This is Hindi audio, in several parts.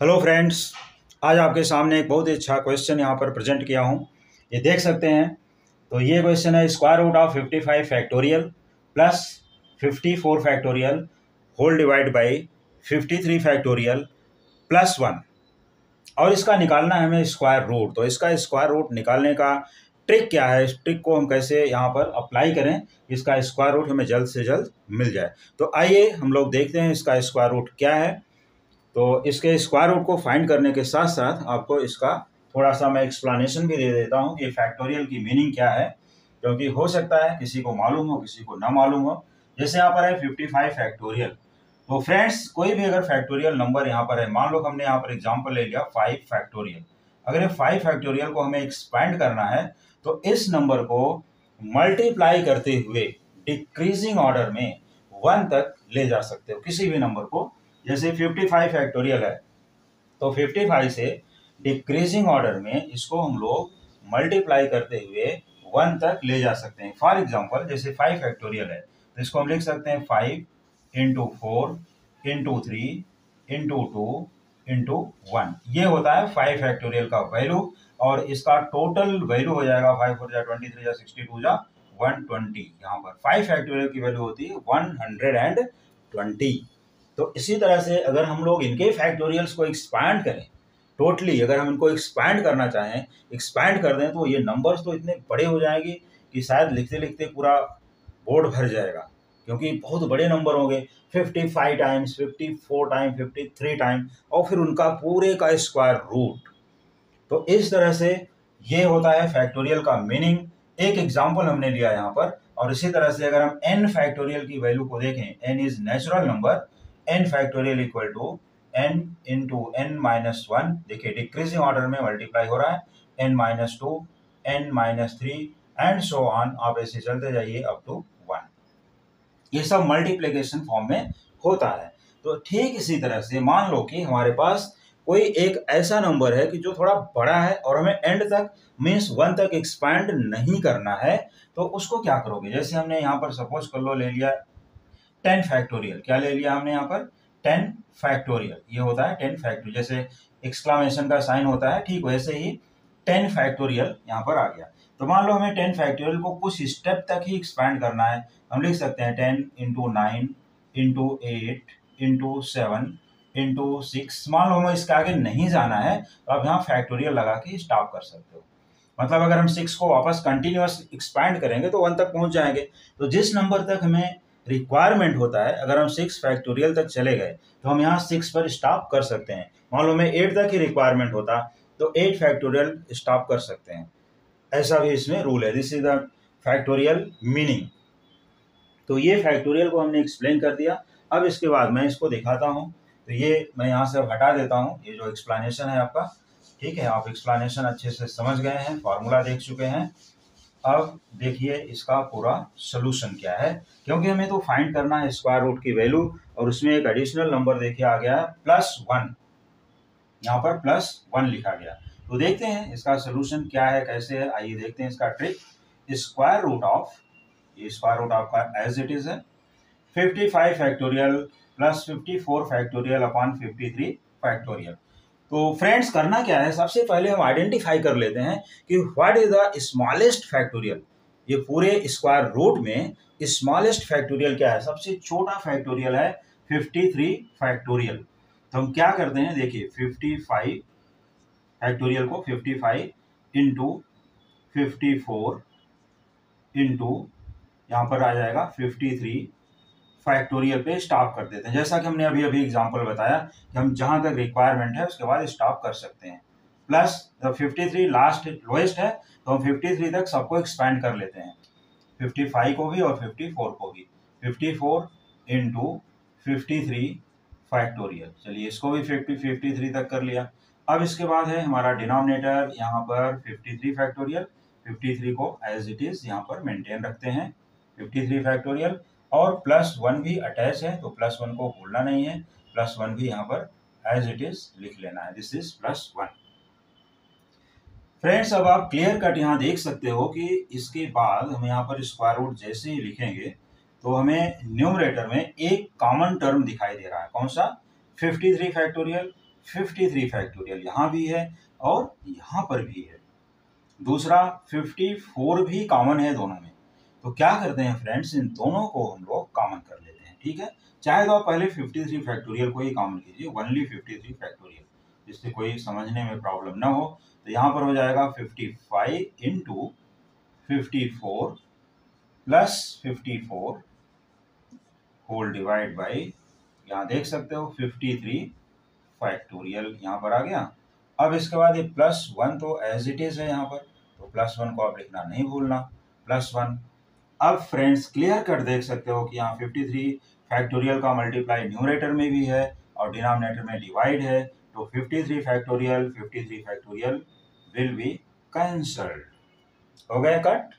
हेलो फ्रेंड्स, आज आपके सामने एक बहुत ही अच्छा क्वेश्चन यहाँ पर प्रेजेंट किया हूँ। ये देख सकते हैं। तो ये क्वेश्चन है square root of 55 factorial plus 54 factorial whole divide by 53 factorial plus 1 और इसका निकालना है हमें स्क्वायर रूट। तो इसका स्क्वायर रूट निकालने का ट्रिक क्या है, इस ट्रिक को हम कैसे यहाँ पर अप्लाई करें, इसका स्क्वायर रूट हमें जल्द से जल्द मिल जाए। तो आइए हम लोग देखते हैं इसका स्क्वायर रूट क्या है। तो इसके स्क्वायर रूट को फाइंड करने के साथ साथ आपको इसका थोड़ा सा मैं एक्सप्लेनेशन भी दे देता हूँ कि फैक्टोरियल की मीनिंग क्या है, क्योंकि हो सकता है किसी को मालूम हो किसी को ना मालूम हो। जैसे यहाँ पर है 55 फैक्टोरियल। तो फ्रेंड्स, कोई भी अगर फैक्टोरियल नंबर यहाँ पर है, मान लो हमने यहाँ पर एग्जाम्पल ले लिया 5 फैक्टोरियल। अगर ये 5 फैक्टोरियल को हमें एक्सपैंड करना है तो इस नंबर को मल्टीप्लाई करते हुए डिक्रीजिंग ऑर्डर में 1 तक ले जा सकते हो किसी भी नंबर को। जैसे 55 फैक्टोरियल है तो 55 से डिक्रीजिंग ऑर्डर में इसको हम लोग मल्टीप्लाई करते हुए 1 तक ले जा सकते हैं। फॉर एग्जांपल जैसे 5 फैक्टोरियल है तो इसको हम लिख सकते हैं 5 इंटू 4 इंटू 3 इंटू 2 इंटू 1। ये होता है 5 फैक्टोरियल का वैल्यू और इसका टोटल वैल्यू हो जाएगा 5 4 जा 23 जा 62 जा 120। यहाँ पर 5 फैक्टोरियल की वैल्यू होती है 120। तो इसी तरह से अगर हम लोग इनके फैक्टोरियल्स को एक्सपैंड करें, टोटली अगर हम इनको एक्सपैंड करना चाहें, एक्सपैंड कर दें, तो ये नंबर्स तो इतने बड़े हो जाएंगे कि शायद लिखते लिखते पूरा बोर्ड भर जाएगा, क्योंकि बहुत बड़े नंबर होंगे। 55 टाइम्स, 54 टाइम, 53 टाइम और फिर उनका पूरे का स्क्वायर रूट। तो इस तरह से ये होता है फैक्टोरियल का मीनिंग। एक एग्जाम्पल हमने लिया यहाँ पर। और इसी तरह से अगर हम n फैक्टोरियल की वैल्यू को देखें, n is natural number, n factorial equal to n into n minus 1। देखिए डिक्रीजिंग ऑर्डर में मल्टीप्लाई हो रहा है, n minus 2, n minus 3 and so on. आप ऐसे चलते जाइए अप टू 1। ये सब मल्टीप्लिकेशन फॉर्म में होता है। तो ठीक इसी तरह से मान लो कि हमारे पास कोई एक ऐसा नंबर है कि जो थोड़ा बड़ा है और हमें एंड तक मीन्स 1 तक एक्सपैंड नहीं करना है, तो उसको क्या करोगे। जैसे हमने यहाँ पर सपोज कर लो ले लिया 10 फैक्टोरियल। क्या ले लिया हमने यहाँ पर 10 फैक्टोरियल। ये होता है 10 फैक्टोरियल, जैसे एक्सक्लामेशन का साइन होता है ठीक वैसे ही 10 फैक्टोरियल यहाँ पर आ गया। तो मान लो हमें 10 फैक्टोरियल को कुछ स्टेप तक ही एक्सपैंड करना है। हम लिख सकते हैं 10 इंटू 9 इंटू 8 इंटू 7 इंटू 6। मान लो हमें इसके आगे नहीं जाना है तो आप यहाँ फैक्टोरियल लगा के स्टॉप कर सकते हो। मतलब अगर हम 6 को वापस कंटिन्यूअस एक्सपैंड करेंगे तो 1 तक पहुंच जाएंगे। तो जिस नंबर तक हमें रिक्वायरमेंट होता है, अगर हम 6 फैक्टोरियल तक चले गए तो हम यहाँ 6 पर स्टॉप कर सकते हैं। मान लो हमें 8 तक ही रिक्वायरमेंट होता तो 8 फैक्टोरियल स्टॉप कर सकते हैं। ऐसा भी इसमें रूल है। This is the factorial meaning. तो ये फैक्टोरियल को हमने एक्सप्लेन कर दिया। अब इसके बाद मैं इसको दिखाता हूँ। तो ये मैं यहाँ से हटा देता हूँ, ये जो एक्सप्लेनेशन है आपका, ठीक है। आप एक्सप्लेनेशन अच्छे से समझ गए हैं, फॉर्मूला देख चुके हैं। अब देखिए इसका पूरा सोल्यूशन क्या है, क्योंकि हमें तो फाइंड करना है स्क्वायर रूट की वैल्यू। और उसमें एक एडिशनल नंबर देखिए आ गया +1। यहाँ पर +1 लिखा गया। तो देखते हैं इसका सोल्यूशन क्या है, कैसे है। आइए देखते हैं इसका ट्रिक। स्क्वायर रूट ऑफ, ये स्क्वायर रूट आपका एज इट इज है 55 factorial plus 54 factorial upon 53 factorial. तो फ्रेंड्स करना क्या है, सबसे पहले हम आइडेंटिफाई कर लेते हैं कि what is the smallest factorial. ये पूरे स्क्वायर रूट में स्मॉलेस्ट फैक्टोरियल क्या है, सबसे छोटा फैक्टोरियल है 53 फैक्टोरियल। तो हम क्या करते हैं, देखिए 55 फैक्टोरियल को 55 इंटू 54 इंटू यहाँ पर आ जाएगा 53 फैक्टोरियल पे स्टॉप कर देते हैं। जैसा कि हमने अभी अभी एग्जांपल बताया कि हम जहां तक रिक्वायरमेंट है उसके बाद स्टॉप कर सकते हैं। प्लस जब 53 लास्ट लोएस्ट है तो हम 53 तक सबको एक्सपैंड कर लेते हैं, 55 को भी और 54 को भी। 54 इंटू 53 फैक्टोरियल। चलिए इसको भी 53 तक कर लिया। अब इसके बाद है हमारा डिनोमिनेटर यहाँ पर 53 फैक्टोरियल। 53 को एज इट इज यहाँ पर मेंटेन रखते हैं 53 फैक्टोरियल। और +1 भी अटैच है तो +1 को भूलना नहीं है, +1 भी यहाँ पर एज इट इज लिख लेना है। This is +1। फ्रेंड्स अब आप क्लियर कट यहाँ देख सकते हो कि इसके बाद हम यहाँ पर स्क्वायर रूट जैसे ही लिखेंगे तो हमें न्यूमरेटर में एक कॉमन टर्म दिखाई दे रहा है। कौन सा, 53 फैक्टोरियल। 53 फैक्टोरियल यहाँ भी है और यहाँ पर भी है। दूसरा 54 भी कॉमन है दोनों में। तो क्या करते हैं फ्रेंड्स, इन दोनों को हम लोग कॉमन कर लेते हैं, ठीक है। चाहे तो आप पहले 53 फैक्टोरियल को ही कॉमन कीजिए, ओनली 53 फैक्टोरियल, जिससे कोई समझने में प्रॉब्लम ना हो। तो यहाँ पर हो जाएगा 55 into 54 plus 54 whole divide by, यहाँ देख सकते हो 53 फैक्टोरियल यहाँ पर आ गया। अब इसके बाद ये +1 तो एज इट इज है यहाँ पर, तो +1 को आप लिखना नहीं भूलना, +1। अब फ्रेंड्स क्लियर कट देख सकते हो कि यहाँ 53 फैक्टोरियल का मल्टीप्लाई न्यूमरेटर में भी है और डिनोमिनेटर में डिवाइड है, तो 53 फैक्टोरियल विल बी कैंसल्ड। हो गया कट।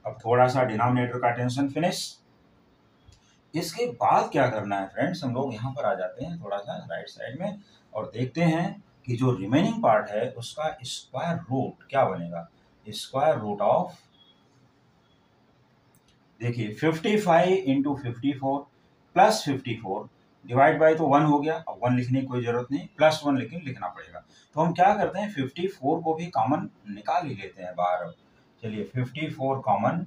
अब थोड़ा सा डिनोमिनेटर का टेंशन फिनिश। इसके बाद क्या करना है फ्रेंड्स, हम लोग यहाँ पर आ जाते हैं थोड़ा सा राइट साइड में और देखते हैं कि जो रिमेनिंग पार्ट है उसका स्क्वायर रूट क्या बनेगा। स्क्वायर रूट ऑफ, देखिए 55 इंटू 54 प्लस 54 डिवाइड बाई, तो 1 हो गया। अब 1 लिखने की कोई जरूरत नहीं, +1 लेकिन लिखना पड़ेगा। तो हम क्या करते हैं 54 को भी कॉमन निकाल ही लेते हैं बाहर। अब चलिए 54 कॉमन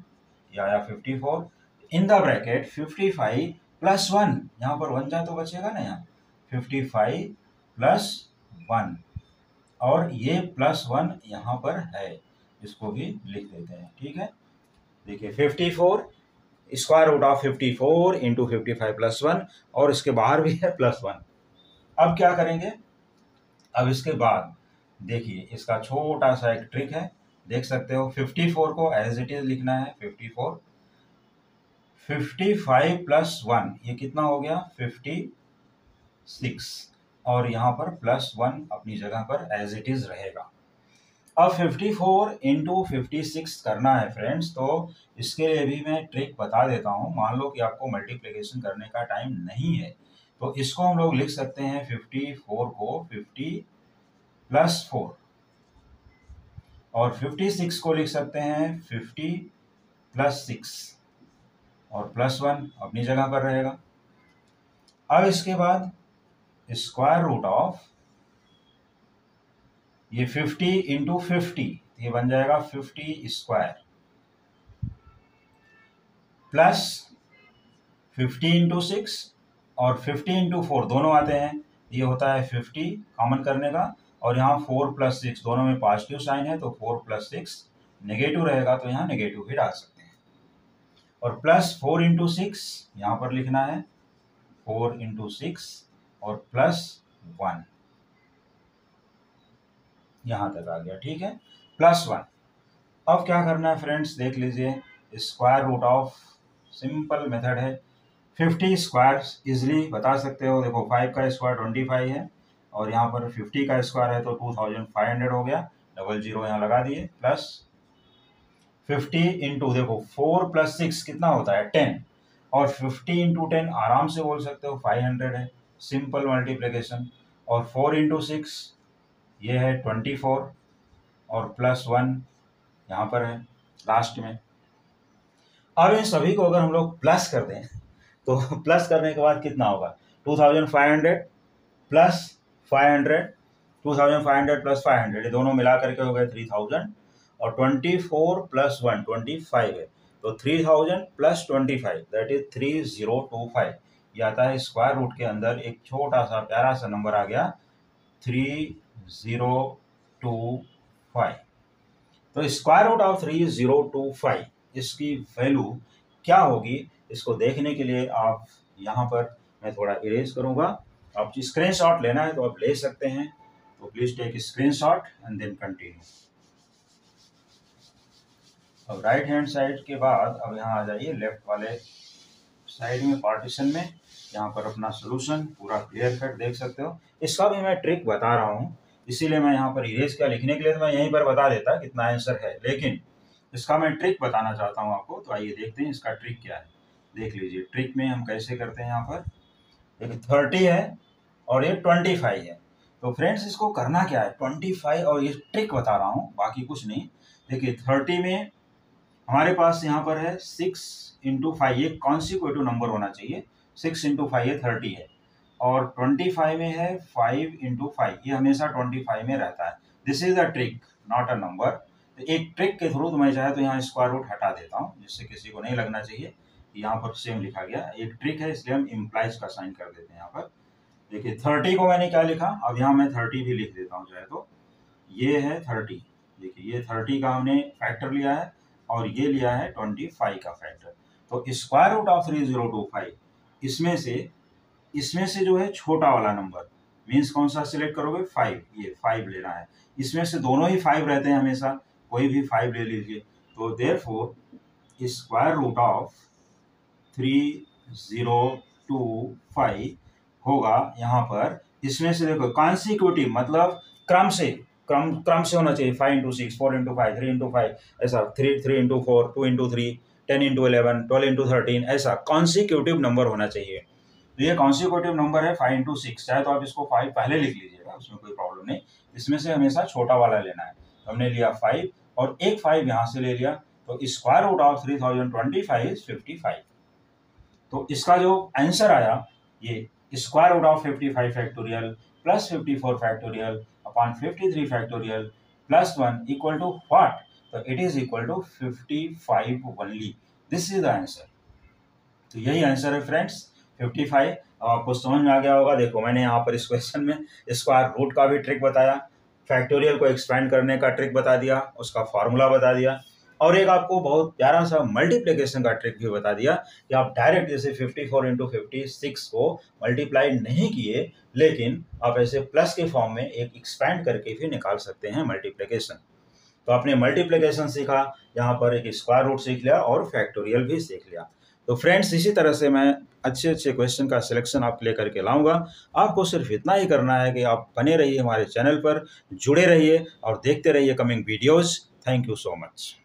या 54 इन द ब्रैकेट 55 प्लस 1, यहाँ पर 1 जाए तो बचेगा ना, यहाँ 55 प्लस 1 और ये +1 यहाँ पर है, इसको भी लिख देते हैं, ठीक है। देखिए 54 square root of 54 into 55 plus 1 और इसके बाहर भी है +1। अब क्या करेंगे, अब इसके बाद देखिए इसका छोटा सा एक ट्रिक है, देख सकते हो 54 को एज इट इज लिखना है 54, 55 प्लस 1 ये कितना हो गया 56 और यहाँ पर +1 अपनी जगह पर एज इट इज रहेगा। अब 54 इंटू 56 करना है फ्रेंड्स, तो इसके लिए भी मैं ट्रिक बता देता हूँ। मान लो कि आपको मल्टीप्लिकेशन करने का टाइम नहीं है, तो इसको हम लोग लिख सकते हैं 54 को 50 प्लस 4 और 56 को लिख सकते हैं 50 प्लस 6 और +1 अपनी जगह पर रहेगा। अब इसके बाद स्क्वायर रूट ऑफ ये 50 इंटू 50, ये बन जाएगा 50 स्क्वायर प्लस 50 इंटू 6 और 50 इंटू 4 दोनों आते हैं, ये होता है 50 कॉमन करने का और यहाँ 4 प्लस 6 दोनों में पॉजिटिव साइन है, तो 4 प्लस 6 नेगेटिव रहेगा, तो यहाँ नेगेटिव भी डाल सकते हैं। और प्लस 4 इंटू 6 यहाँ पर लिखना है 4 इंटू 6 और +1 यहाँ तक आ गया, ठीक है, +1। अब क्या करना है फ्रेंड्स, देख लीजिए square root of, simple method है, 50 स्क्वायर इजिली बता सकते हो। देखो 5 का स्क्वायर 25 है और यहाँ पर 50 का स्क्वायर है तो 2500 हो गया, डबल जीरो यहाँ लगा दिए, प्लस 50 इंटू, देखो 4 प्लस 6 कितना होता है 10 और 50 इंटू 10 आराम से बोल सकते हो 500 है, सिंपल मल्टीप्लिकेशन। और 4 इंटू 6 ये है 24 और +1 यहाँ पर है लास्ट में। अब इन सभी को अगर हम लोग प्लस कर दें तो प्लस करने के बाद कितना होगा 2500 प्लस 500, 2500 प्लस 500 ये दोनों मिला करके हो गए 3000 और 24 प्लस 1 25 है, तो 3000 प्लस 25 दैट इज 3025। ये आता है स्क्वायर रूट के अंदर एक छोटा सा प्यारा सा नंबर आ गया 3025। तो स्क्वायर रूट ऑफ 3025 इसकी वैल्यू क्या होगी, इसको देखने के लिए आप यहाँ पर मैं थोड़ा इरेज करूँगा। आप स्क्रीनशॉट लेना है तो आप ले सकते हैं, तो please take screenshot and then continue. अब राइट हैंड साइड के बाद अब यहाँ आ जाइए लेफ्ट वाले साइड में पार्टीशन में, यहाँ पर अपना सोल्यूशन पूरा क्लियर कट देख सकते हो। इसका भी मैं ट्रिक बता रहा हूँ, इसीलिए मैं यहाँ पर इरेज का लिखने के लिए तो मैं यहीं पर बता देता कितना आंसर है, लेकिन इसका मैं ट्रिक बताना चाहता हूँ आपको। तो आइए देखते हैं इसका ट्रिक क्या है। देख लीजिए ट्रिक में हम कैसे करते हैं। यहाँ पर देखिए 30 है और ये 25 है, तो फ्रेंड्स इसको करना क्या है 25 और ये ट्रिक बता रहा हूँ बाकी कुछ नहीं। देखिए 30 में हमारे पास यहाँ पर है 6 इंटू 5, ये कॉन्सिक्यूटिव नंबर होना चाहिए, 6 इंटू 5 ये 30 है और 25 में है 5 × 5, ये हमेशा 25 में रहता है। This is a trick not a number. एक ट्रिक के थ्रू मैं चाहे तो यहाँ स्क्वायर रूट हटा देता हूँ, जिससे किसी को नहीं लगना चाहिए यहाँ पर सेम लिखा गया। एक ट्रिक है, इसलिए हम इम्प्लाइज का साइन कर देते हैं यहाँ पर। देखिए 30 को मैंने क्या लिखा, अब यहाँ मैं 30 भी लिख देता हूँ चाहे तो। ये है 30, देखिए ये 30 का हमने फैक्टर लिया है और ये लिया है 25 का फैक्टर। तो स्क्वायर रूट ऑफ 3025, इसमें से जो है छोटा वाला नंबर मीन्स कौन सा सिलेक्ट करोगे, 5, ये 5 लेना है। इसमें से दोनों ही 5 रहते हैं हमेशा, कोई भी 5 ले लीजिए। तो देयरफॉर स्क्वायर रूट ऑफ 3025 होगा यहाँ पर, इसमें से देखो कॉन्सिक्यूटिव मतलब क्रम से होना चाहिए। 5 × 6, 4 × 5, 3 × 5, ऐसा 3 × 4, 2 × 3, 10 × 11, 12 × 13, ऐसा कॉन्सिक्यूटिव नंबर होना चाहिए। तो ये कॉन्सिक्यूटिव नंबर है 5 × 6, चाहे तो आप इसको 5 पहले लिख लीजिएगा, उसमें कोई प्रॉब्लम नहीं। इसमें से हमेशा छोटा वाला लेना है। तो हमने लिया 5 और एक 5 यहाँ से ले लिया, तो स्क्वायर रूट ऑफ 3025 इज 55। तो इसका जो आंसर आया, ये square root of 55 factorial plus 54 factorial upon 53 factorial plus 1 equal to what, तो it is equal to 55 only. This is the answer. तो यही आंसर है फ्रेंड्स, 55। अब आपको समझ में आ गया होगा। देखो मैंने यहाँ पर इस क्वेश्चन में स्क्वायर रूट का भी ट्रिक बताया, फैक्टोरियल को एक्सपेंड करने का ट्रिक बता दिया, उसका फॉर्मूला बता दिया, और एक आपको बहुत प्यारा सा मल्टीप्लिकेशन का ट्रिक भी बता दिया कि आप डायरेक्ट जैसे 54 × 56 को मल्टीप्लाई नहीं किए, लेकिन आप ऐसे प्लस के फॉर्म में एक एक्सपेंड करके भी निकाल सकते हैं मल्टीप्लिकेशन। तो आपने मल्टीप्लिकेशन सीखा, यहाँ पर एक स्क्वायर रूट सीख लिया और फैक्टोरियल भी सीख लिया। तो फ्रेंड्स इसी तरह से मैं अच्छे क्वेश्चन का सिलेक्शन आपके लिए करके लाऊंगा। आपको सिर्फ इतना ही करना है कि आप बने रहिए हमारे चैनल पर, जुड़े रहिए और देखते रहिए coming videos. Thank you so much.